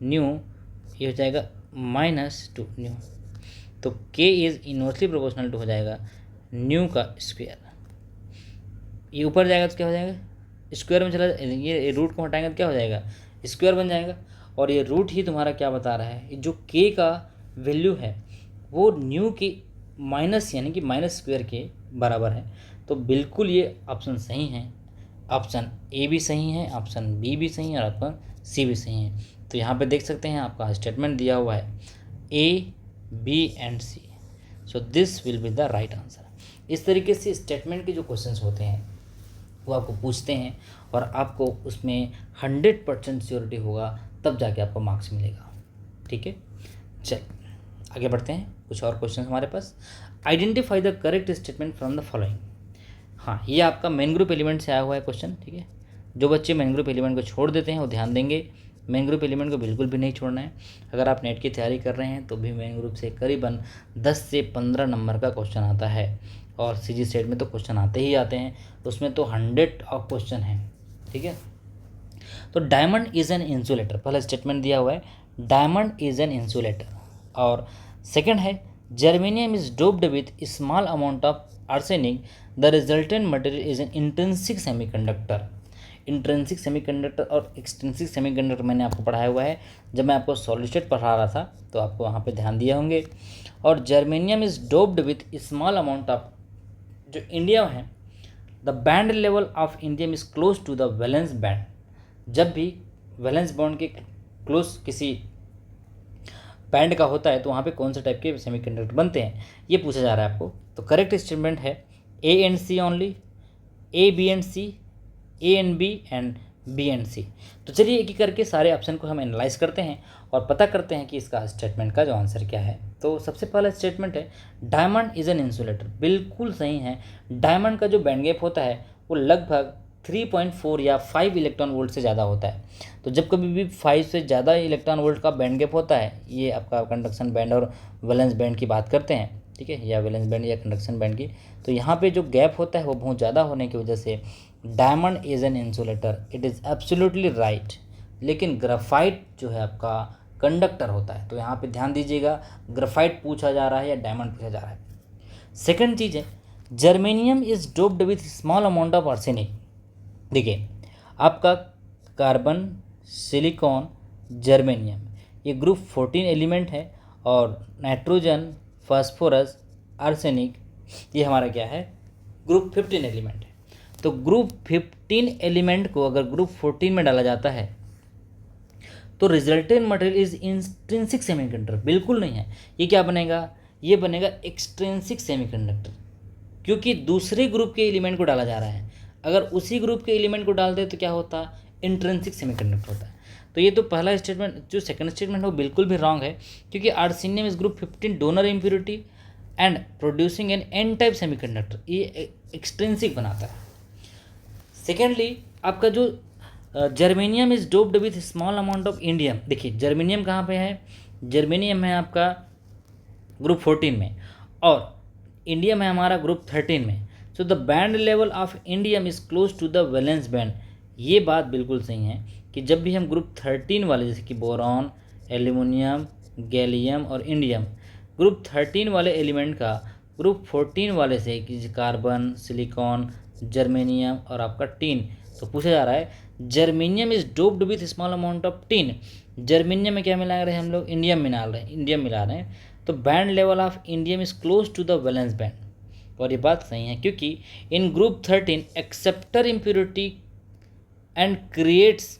न्यू, ये हो जाएगा -2 न्यू। तो K is inversely proportional to हो जाएगा न्यू का स्क्वायर। ये ऊपर जाएगा तो क्या हो जाएगा, स्क्वायर में चला, ये रूट को हटाएंगे तो क्या हो जाएगा, स्क्वायर बन जाएगा। और ये रूट ही तुम्हारा क्या बता रहा है, जो K का वैल्यू है वो न्यू की माइनस यानी कि माइनस स्क्वायर के बराबर है। तो बिल्कुल ये ऑप्शन सही है। ऑप्शन ए भी सही है, ऑप्शन बी भी सही है, और ऑप्शन सी भी सही है। तो यहाँ पे देख सकते हैं आपका स्टेटमेंट दिया हुआ है A, B and C। So this will be the right answer. इस तरीके से स्टेटमेंट के जो क्वेश्चंस होते हैं वो आपको पूछते हैं और आपको उसमें 100% श्योरिटी होगा, तब जाके आपको मार्क्स मिलेगा। ठीक है, चल आगे बढ़ते हैं। कुछ और क्वेश्चन हमारे पास। Identify the correct statement from the following. हाँ, ये आपका मेन ग्रुप एलिमेंट से आया हुआ है क्वेश्चन। ठीक है, जो बच्चे मेन ग्रुप एलिमेंट को छोड़ देते हैं वो ध्यान देंगे, मेन ग्रुप एलिमेंट को बिल्कुल भी नहीं छोड़ना है। अगर आप नेट की तैयारी कर रहे हैं तो भी मेन ग्रुप से करीबन 10 से 15 नंबर का क्वेश्चन आता है, और CG सेट में तो क्वेश्चन आते ही आते हैं, उसमें तो 100 ऑफ क्वेश्चन हैं। ठीक है, तो डायमंड इज़ एन इंसुलेटर, पहला स्टेटमेंट दिया हुआ है डायमंड इज़ एन इंसुलेटर। और सेकंड है germanium is doped with small amount of arsenic, the resultant material is an intrinsic semiconductor. Intrinsic semiconductor और एक्सट्रिंसिक सेमीकंडक्टर मैंने आपको पढ़ाया हुआ है, जब मैं आपको सॉलिड स्टेट पढ़ा रहा था तो आपको वहाँ पे ध्यान दिए होंगे। और germanium is doped with small amount of, जो इंडिया है the band level of indium is close to the valence band. जब भी वैलेंस बॉन्ड के क्लोज किसी बैंड का होता है तो वहाँ पे कौन से टाइप के सेमीकंडक्टर बनते हैं, ये पूछा जा रहा है आपको। तो करेक्ट स्टेटमेंट है A and C only, A, B and C, A and B and B and C. तो चलिए एक एक करके सारे ऑप्शन को हम एनालाइज करते हैं और पता करते हैं कि इसका स्टेटमेंट का जो आंसर क्या है। तो सबसे पहला स्टेटमेंट है डायमंड इज़ एन इंसुलेटर। बिल्कुल सही है। डायमंड का जो बैंड गैप होता है वो लगभग 3.4 या 5 इलेक्ट्रॉन वोल्ट से ज़्यादा होता है। तो जब कभी भी 5 से ज़्यादा इलेक्ट्रॉन वोल्ट का बैंड गैप होता है, ये आपका कंडक्शन बैंड और वैलेंस बैंड की बात करते हैं, ठीक है, या वैलेंस बैंड या कंडक्शन बैंड की, तो यहाँ पे जो गैप होता है वो बहुत ज़्यादा होने की वजह से diamond is an insulator. It is absolutely right. लेकिन ग्राफाइट जो है आपका कंडक्टर होता है। तो यहाँ पे ध्यान दीजिएगा, ग्राफाइट पूछा जा रहा है या डायमंड पूछा जा रहा है। सेकंड चीज़ है germanium is doped with small amount of arsenic. देखिए आपका कार्बन, सिलिकॉन, जर्मेनियम ये ग्रुप 14 एलिमेंट है और नाइट्रोजन, फास्फोरस, आर्सेनिक ये हमारा क्या है, ग्रुप 15 एलिमेंट है। तो ग्रुप 15 एलिमेंट को अगर ग्रुप 14 में डाला जाता है तो resultant material is intrinsic semiconductor. बिल्कुल नहीं है। ये क्या बनेगा, ये बनेगा एक्सट्रिंसिक सेमीकंडक्टर, क्योंकि दूसरे ग्रुप के एलिमेंट को डाला जा रहा है। अगर उसी ग्रुप के एलिमेंट को डालते तो क्या होता, इंट्रिंसिक सेमीकंडक्टर होता है। तो ये तो पहला स्टेटमेंट, जो सेकंड स्टेटमेंट है वो बिल्कुल भी रॉन्ग है, क्योंकि arsenium is group 15 donor impurity and producing an N type semiconductor, ये एक्सट्रिंसिक बनाता है। सेकेंडली आपका जो germanium is doped with small amount of indium. देखिए जर्मेनियम कहाँ पे है, जर्मेनियम है आपका ग्रुप 14 में और इंडियम है हमारा ग्रुप 13 में। So the band level of indium is close to the valence band. ये बात बिल्कुल सही है कि जब भी हम ग्रुप 13 वाले जैसे कि बोरॉन, एल्यूमिनियम, गैलियम और इंडियम, ग्रुप 13 वाले एलिमेंट का ग्रुप 14 वाले से कि कार्बन, सिलिकॉन, जर्मेनियम और आपका टीन, तो पूछा जा रहा है germanium is doped with small amount of tin. Germanium में क्या मिला रहे हैं हम लोग, इंडियम मिला रहे हैं। तो band level of indium is close to the valence band. और ये बात सही है क्योंकि in group 13 acceptor impurity and creates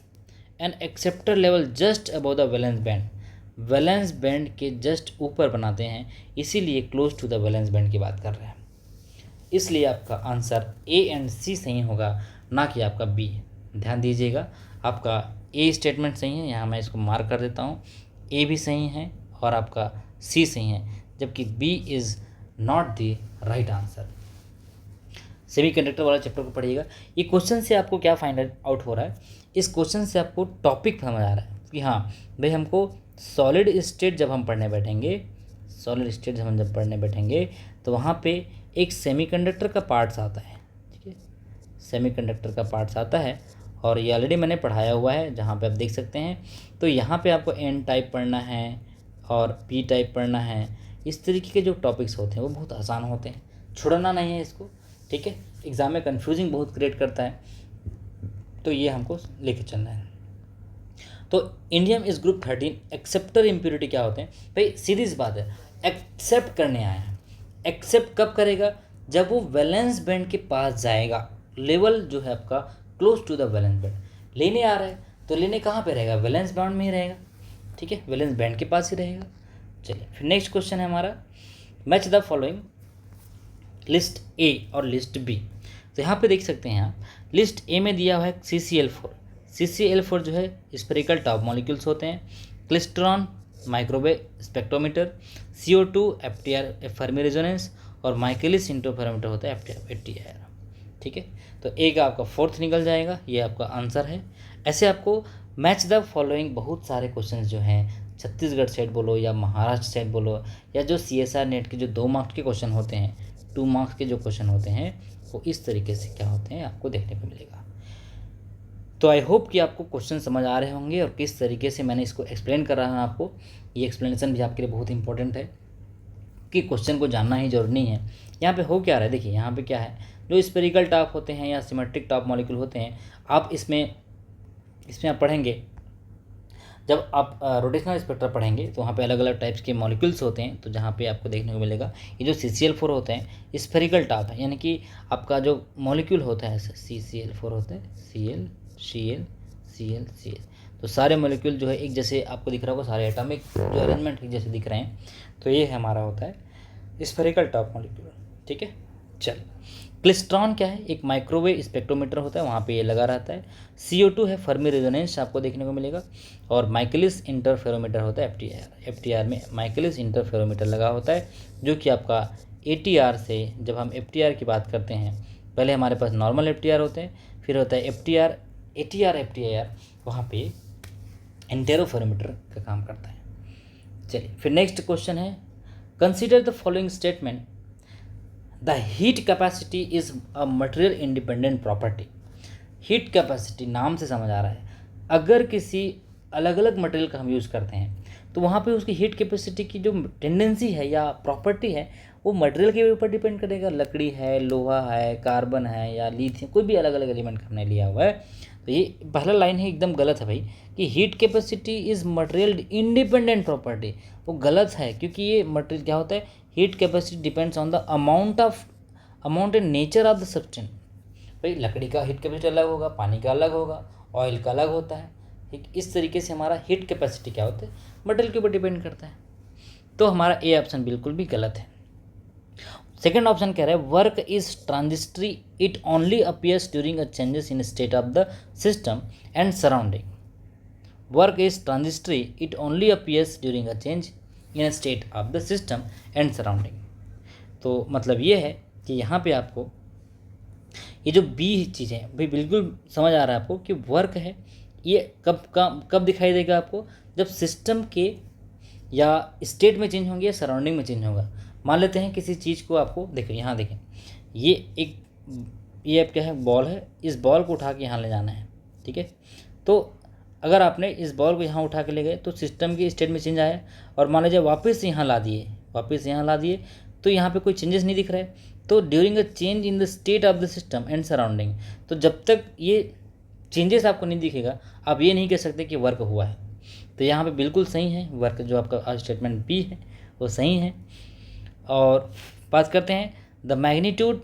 an acceptor level just above the valence band. Valence band के जस्ट ऊपर बनाते हैं, इसीलिए close to the valence band की बात कर रहे हैं। इसलिए आपका आंसर ए एंड सी सही होगा, ना कि आपका बी। ध्यान दीजिएगा, आपका ए स्टेटमेंट सही है, यहाँ मैं इसको मार्क कर देता हूँ, ए भी सही है और आपका सी सही है, जबकि B is not the right answer. Semiconductor वाला चैप्टर को पढ़िएगा। ये क्वेश्चन से आपको क्या फाइंड आउट हो रहा है, इस क्वेश्चन से आपको टॉपिक समझ आ रहा है कि हाँ भाई हमको सॉलिड स्टेट जब हम पढ़ने बैठेंगे, सॉलिड स्टेट जब हम जब पढ़ने बैठेंगे तो वहाँ पे एक सेमीकंडक्टर का पार्ट्स आता है, ठीक है, सेमीकंडक्टर का पार्ट्स आता है और ये ऑलरेडी मैंने पढ़ाया हुआ है, जहाँ पे आप देख सकते हैं। तो यहाँ पे आपको एन टाइप पढ़ना है और पी टाइप पढ़ना है। इस तरीके के जो टॉपिक्स होते हैं वो बहुत आसान होते हैं, छोड़ना नहीं है इसको, ठीक है। एग्ज़ाम में कन्फ्यूजिंग बहुत क्रिएट करता है, तो ये हमको लेके चलना है। तो इंडियम इस ग्रुप 13 एक्सेप्टर इम्प्योरिटी क्या होते हैं भाई, सीधी सी बात है, एक्सेप्ट करने आया है। एक्सेप्ट कब करेगा, जब वो वैलेंस बैंड के पास जाएगा, लेवल जो है आपका close to the valence band लेने आ रहा है, तो लेने कहाँ पे रहेगा, वैलेंस बैंड में ही रहेगा, ठीक है, वैलेंस बैंड के पास ही रहेगा। चलिए फिर नेक्स्ट क्वेश्चन है हमारा, match the following list A और लिस्ट बी। तो यहाँ पे देख सकते हैं आप, लिस्ट ए में दिया हुआ है CCl4। CCl4 जो है स्फेरिकल टॉप मॉलिक्यूल्स होते हैं, klystron microwave spectrometer, CO2 FTR Fermi resonance और माइकलिस इंटरफेरोमीटर होता है FTIR, ठीक है। तो ए का आपका 4th निकल जाएगा, ये आपका आंसर है। ऐसे आपको मैच द फॉलोइंग बहुत सारे क्वेश्चंस जो हैं, छत्तीसगढ़ सेट बोलो या महाराष्ट्र सेट बोलो या जो CSR नेट के जो 2 मार्क्स के क्वेश्चन होते हैं, 2 मार्क्स के जो क्वेश्चन होते हैं वो इस तरीके से क्या होते हैं आपको देखने को मिलेगा। तो आई होप कि आपको क्वेश्चन समझ आ रहे होंगे और किस तरीके से मैंने इसको एक्सप्लेन कर रहा हूँ आपको। ये एक्सप्लेनेशन भी आपके लिए बहुत इंपॉर्टेंट है कि क्वेश्चन को जानना ही जरूरी नहीं है। यहाँ पे हो क्या रहा है, देखिए यहाँ पे क्या है, जो स्फेरिकल टॉप होते हैं या सिमेट्रिक टॉप मॉलिक्यूल होते हैं, आप इसमें आप पढ़ेंगे, जब आप रोटेशनल स्पेक्ट्रा पढ़ेंगे तो वहाँ पे अलग अलग टाइप्स के मॉलिक्यूल्स होते हैं। तो जहाँ पे आपको देखने को मिलेगा ये जो CCl4 होते हैं स्फेरिकल टॉप है, यानी कि आपका जो मॉलिक्यूल होता है CCl4 होता है, Cl, तो सारे मॉलिक्यूल जो है एक जैसे आपको दिख रहा होगा, सारे एटॉमिक जो अरेंजमेंट एक जैसे दिख रहे हैं, तो ये हमारा होता है स्फेरिकल टॉप मॉलिक्यूल, ठीक है। चल क्लिस्ट्रॉन क्या है, एक माइक्रोवेव स्पेक्ट्रोमीटर होता है, वहाँ पे ये लगा रहता है। CO2 है, फर्मी रेजोनेंस आपको देखने को मिलेगा। और माइकलिस इंटरफेरोमीटर होता है, FTR में माइकलिस इंटरफेरोमीटर लगा होता है, जो कि आपका ATR से, जब हम FTR की बात करते हैं, पहले हमारे पास नॉर्मल FTR होते हैं, फिर होता है FTR, ATR, FTIR, वहाँ पे इंटरफेरोमीटर का काम करता है। चलिए फिर नेक्स्ट क्वेश्चन है, consider the following statement, the heat capacity is a material independent property. Heat capacity नाम से समझ आ रहा है, अगर किसी अलग अलग मटेरियल का हम यूज़ करते हैं तो वहाँ पे उसकी हीट कैपेसिटी की जो टेंडेंसी है या प्रॉपर्टी है वो मटेरियल के ऊपर डिपेंड करेगा। लकड़ी है, लोहा है, कार्बन है या लिथियम, कोई भी अलग अलग एलिमेंट हमने लिया हुआ है। तो ये पहला लाइन है एकदम गलत है भाई, कि heat capacity is material independent property, वो गलत है। क्योंकि ये मटेरियल क्या होता है, heat capacity depends on the amount and nature of the substance. भाई लकड़ी का हीट कैपेसिटी अलग होगा, पानी का अलग होगा, ऑयल का अलग होता है। ठीक, इस तरीके से हमारा हीट कैपेसिटी क्या होता है, मटेरियल के ऊपर डिपेंड करता है। तो हमारा ए ऑप्शन बिल्कुल भी गलत है। सेकेंड ऑप्शन कह रहा है, work is transitory, it only appears during a changes in state of the system and surrounding. Work is transitory, it only appears during a change in a state of the system and surrounding. तो मतलब ये है कि यहाँ पे आपको ये जो बी चीज़ है भाई बिल्कुल समझ आ रहा है आपको कि वर्क है ये कब दिखाई देगा आपको, जब सिस्टम के या स्टेट में चेंज होंगे या सराउंडिंग में चेंज होगा। मान लेते हैं किसी चीज़ को, आपको देखो यहाँ देखें, ये अब क्या है, बॉल है, इस बॉल को उठा के यहाँ ले जाना है। ठीक है, तो अगर आपने इस बॉल को यहाँ उठा के ले गए तो सिस्टम की स्टेट में चेंज आया, और मान लीजिए वापस यहाँ ला दिए तो यहाँ पे कोई चेंजेस नहीं दिख रहे। तो during a change in the state of the system and surrounding, तो जब तक ये चेंजेस आपको नहीं दिखेगा आप ये नहीं कह सकते कि वर्क हुआ है। तो यहाँ पे बिल्कुल सही है, वर्क जो आपका स्टेटमेंट बी है वो सही है। और बात करते हैं, the magnitude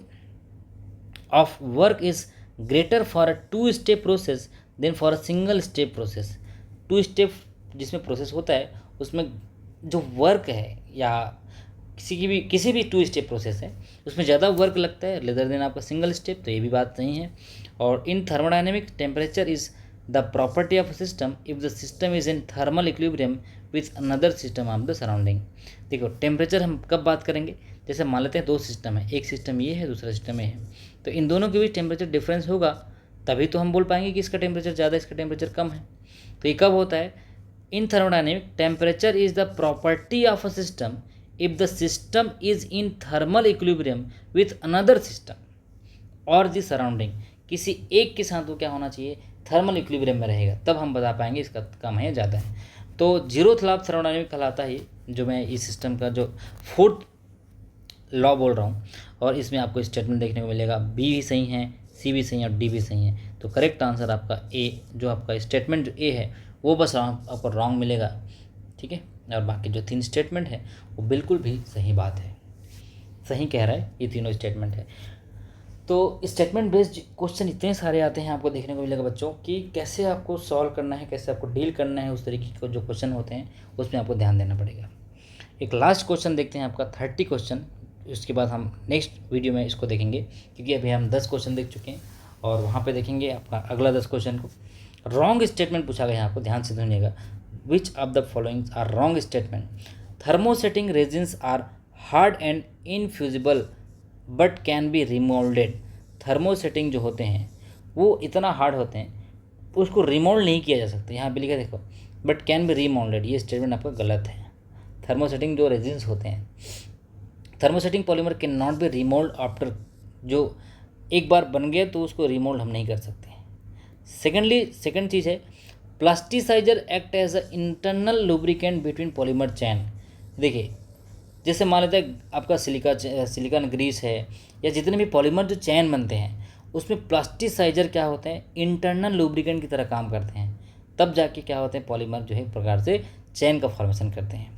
of work is greater for a 2 step process than for a single step process. 2 step जिसमें प्रोसेस होता है उसमें जो वर्क है या किसी भी 2 स्टेप प्रोसेस है उसमें ज़्यादा वर्क लगता है लेदर देन आपका सिंगल स्टेप। तो ये भी बात सही है। और in thermodynamic temperature is the property of system if the system is in thermal equilibrium with another system of the surrounding. देखो टेम्परेचर हम कब बात करेंगे, जैसे मान लेते हैं 2 सिस्टम है, एक सिस्टम ये है दूसरा सिस्टम ये है, तो इन दोनों के बीच टेम्परेचर डिफरेंस होगा तभी तो हम बोल पाएंगे कि इसका टेम्परेचर ज़्यादा इसका टेम्परेचर कम है। तो ये कब होता है, in thermodynamic temperature is the property of a system if the system is in thermal equilibrium with another system और द सराउंडिंग। किसी एक के साथ वो क्या होना चाहिए, थर्मल इक्विलिब्रियम में रहेगा, तब हम बता पाएंगे इसका कम है या ज़्यादा है। तो जीरोथ लॉ ऑफ थर्मोडायनामिक्स कहलाता है जो मैं इस सिस्टम का जो 4th लॉ बोल रहा हूँ। और इसमें आपको स्टेटमेंट देखने को मिलेगा, बी भी सही है, सी भी सही है और डी भी सही है। तो करेक्ट आंसर आपका ए, जो आपका स्टेटमेंट जो ए है वो बस आपको रॉन्ग मिलेगा। ठीक है, और बाकी जो 3 स्टेटमेंट है वो बिल्कुल भी सही बात है, सही कह रहा है, ये तीनों स्टेटमेंट है। तो स्टेटमेंट बेस्ड क्वेश्चन इतने सारे आते हैं आपको देखने को मिलेगा बच्चों, कि कैसे आपको सॉल्व करना है, कैसे आपको डील करना है, उस तरीके के जो क्वेश्चन होते हैं उसमें आपको ध्यान देना पड़ेगा। एक लास्ट क्वेश्चन देखते हैं आपका 30 क्वेश्चन, उसके बाद हम नेक्स्ट वीडियो में इसको देखेंगे, क्योंकि अभी हम 10 क्वेश्चन देख चुके हैं और वहाँ पे देखेंगे आपका अगला 10 क्वेश्चन को। रॉन्ग स्टेटमेंट पूछा गया है आपको, ध्यान से सुनिएगा। Which of the following's are wrong statement, thermosetting resins are hard and infusible but can be remoulded. Thermosetting जो होते हैं वो इतना हार्ड होते हैं उसको रिमोल्ड नहीं किया जा सकता, यहाँ पे लिखा देखो, बट कैन बी रिमोल्डेड, ये स्टेटमेंट आपका गलत है। थर्मोसेटिंग जो रेजिन्स होते हैं, thermosetting polymer can not be remould after, जो एक बार बन गया तो उसको रिमोल्ड हम नहीं कर सकते। सेकेंड चीज़ है, plasticizer act as a internal lubricant between polymer chain. देखिए जैसे मान लेते हैं आपका सिलिकॉन ग्रीस है या जितने भी पॉलीमर जो चैन बनते हैं उसमें प्लास्टिसाइजर क्या होते हैं, इंटरनल लुब्रिकेंट की तरह काम करते हैं, तब जाके क्या होते हैं पॉलीमर जो है प्रकार से चैन का फॉर्मेशन करते हैं।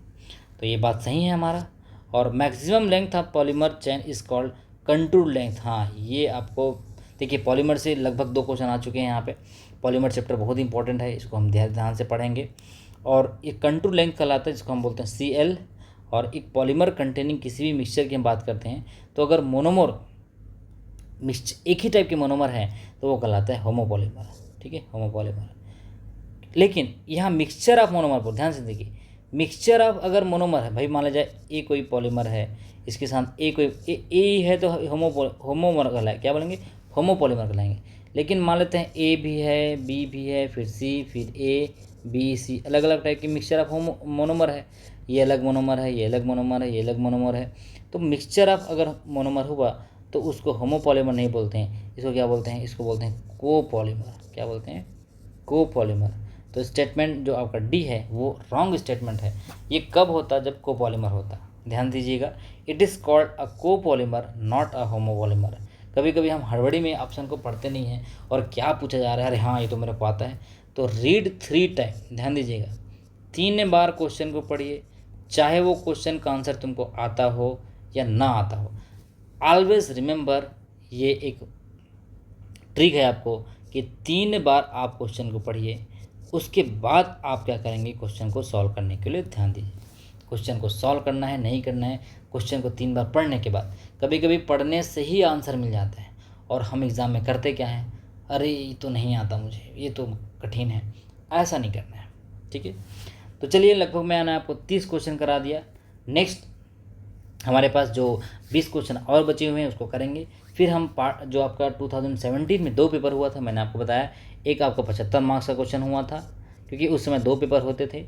तो ये बात सही है हमारा। और maximum length of polymer chain is called contour length. हाँ, ये आपको देखिए पॉलीमर से लगभग 2 क्वेश्चन आ चुके हैं यहाँ पे। पॉलीमर चैप्टर बहुत इंपॉर्टेंट है, इसको हम ध्यान से पढ़ेंगे। और ये कंटूर लेंथ कहलाता है जिसको हम बोलते हैं CL। और एक पॉलीमर कंटेनिंग किसी भी मिक्सचर की हम बात करते हैं तो अगर मोनोमर एक ही टाइप के मोनोमर हैं तो वो कहलाता है होमोपॉलीमर। ठीक है, होमोपॉलीमर। लेकिन यहाँ मिक्सचर ऑफ मोनोमर पर ध्यान से देखिए, मिक्सचर ऑफ अगर मोनोमर है, भाई मान लिया जाए ए कोई पॉलीमर है, इसके साथ ए कोई ए है तो होमोमर कहलाए, क्या बोलेंगे, होमोपॉलीमर कहलाएंगे। लेकिन मान लेते हैं ए भी है, बी भी है, फिर सी, फिर ए, बी, सी, अलग अलग टाइप की मिक्सचर ऑफ मोनोमर है, ये अलग मोनोमर है, ये अलग मोनोमर है, ये अलग मोनोमर है। तो मिक्सचर ऑफ अगर मोनोमर हुआ तो उसको होमोपॉलीमर नहीं बोलते हैं, इसको क्या बोलते हैं, इसको बोलते हैं कोपॉलीमर। क्या बोलते हैं, कोपॉलीमर। तो स्टेटमेंट जो आपका डी है वो रॉन्ग स्टेटमेंट है। ये कब होता, जब कोपॉलीमर होता, ध्यान दीजिएगा। It is called a copolymer not a homopolymer. कभी कभी हम हड़बड़ी में ऑप्शन को पढ़ते नहीं हैं और क्या पूछा जा रहा है, अरे हाँ ये तो मेरे को आता है, तो रीड 3 टाइम, ध्यान दीजिएगा, 3 बार क्वेश्चन को पढ़िए, चाहे वो क्वेश्चन का आंसर तुमको आता हो या ना आता हो। ऑलवेज रिमेंबर, ये एक ट्रिक है आपको कि 3 बार आप क्वेश्चन को पढ़िए, उसके बाद आप क्या करेंगे, क्वेश्चन को सॉल्व करने के लिए ध्यान दीजिए। क्वेश्चन को सॉल्व करना है, नहीं करना है, क्वेश्चन को 3 बार पढ़ने के बाद। कभी कभी पढ़ने से ही आंसर मिल जाता है और हम एग्ज़ाम में करते क्या हैं, अरे ये तो नहीं आता मुझे, ये तो कठिन है, ऐसा नहीं करना है। ठीक है, तो चलिए, लगभग मैंने आपको 30 क्वेश्चन करा दिया। नेक्स्ट हमारे पास जो 20 क्वेश्चन और बचे हुए हैं उसको करेंगे। फिर हम जो आपका 2017 में 2 पेपर हुआ था, मैंने आपको बताया, एक आपका 75 मार्क्स का क्वेश्चन हुआ था क्योंकि उस समय 2 पेपर होते थे,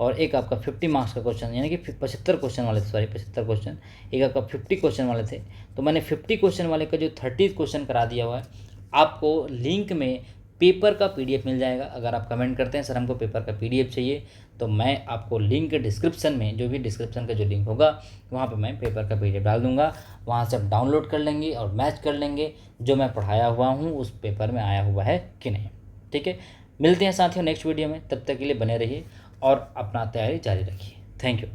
और एक आपका 50 मार्क्स का क्वेश्चन, यानी कि 75 क्वेश्चन वाले थे, सॉरी 75 क्वेश्चन, एक आपका 50 क्वेश्चन वाले थे। तो मैंने 50 क्वेश्चन वाले का जो 30 क्वेश्चन करा दिया हुआ है। आपको लिंक में पेपर का PDF मिल जाएगा। अगर आप कमेंट करते हैं सर हमको पेपर का PDF चाहिए, तो मैं आपको लिंक डिस्क्रिप्शन में, जो भी डिस्क्रिप्शन का जो लिंक होगा वहाँ पे मैं पेपर का PDF डाल दूंगा, वहाँ से आप डाउनलोड कर लेंगे और मैच कर लेंगे जो मैं पढ़ाया हुआ हूँ उस पेपर में आया हुआ है कि नहीं। ठीक है, मिलते हैं साथियों नेक्स्ट वीडियो में, तब तक के लिए बने रहिए और अपना तैयारी जारी रखिए। Thank you.